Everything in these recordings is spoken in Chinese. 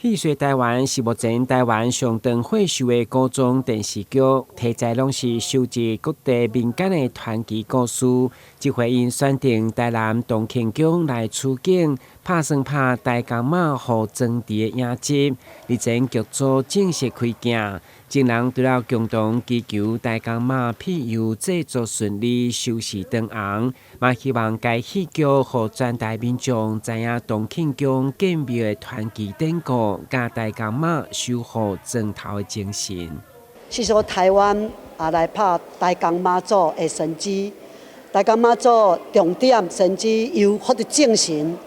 戲說台灣是目前台灣上長歲數的古裝電視劇，題材攏是收集各地民間的傳奇故事。這回因選定台南東慶宮來取景，拍算拍大甲媽和莊池的影集。日前劇組正式開鏡，眾人除了共同祈求大甲媽庇佑製作順利、收視長紅，嘛希望該戲劇和全台民眾知影東慶宮建廟的傳奇典故。甲大甲媽守護莊頭的精神。是說台灣來拍大甲媽祖的神蹟，大甲媽祖重點神蹟由福的精神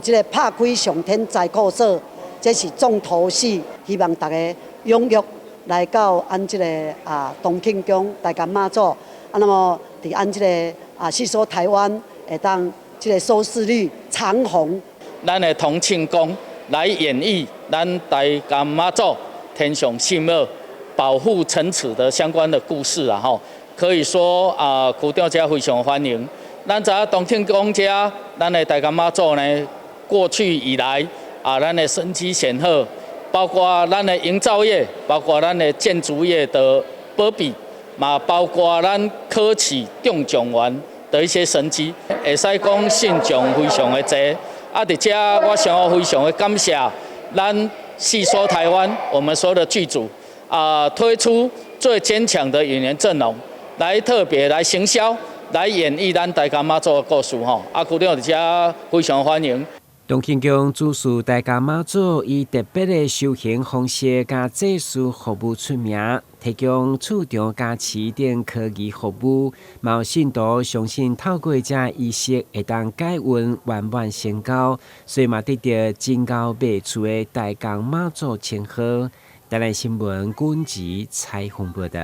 這個拍開上天在故所，這是重頭戲，希望大家踴躍來到這個東慶宮大甲媽祖，那麼在這個是說台灣會當這個收視率長紅。咱的東慶宮來演繹咱大甲媽祖天上聖母保護城池的相關的故事啊，可以說區長家非常歡迎。咱在東慶宮家，咱的大甲媽祖呢，過去以來咱的神蹟顯赫，包括咱的營造業，包括咱的建築業的保庇，嘛包括咱科技中狀元的一些神蹟，會使講信眾非常的多。在這我想非常的感謝咱戲說台灣我們所有的劇組推出最堅強的演員陣容，來特別來行銷，來演繹咱大甲媽祖的故事區長在這非常歡迎。東慶宮主事大甲媽祖以特別的修行方式甲祭祀服務出名，提供厝長加持等科技服務，有信徒相信透過這儀式會當解運圓滿成功，所以嘛得到金高百出的大甲媽祖稱號。台南新聞軍籍採訪報道。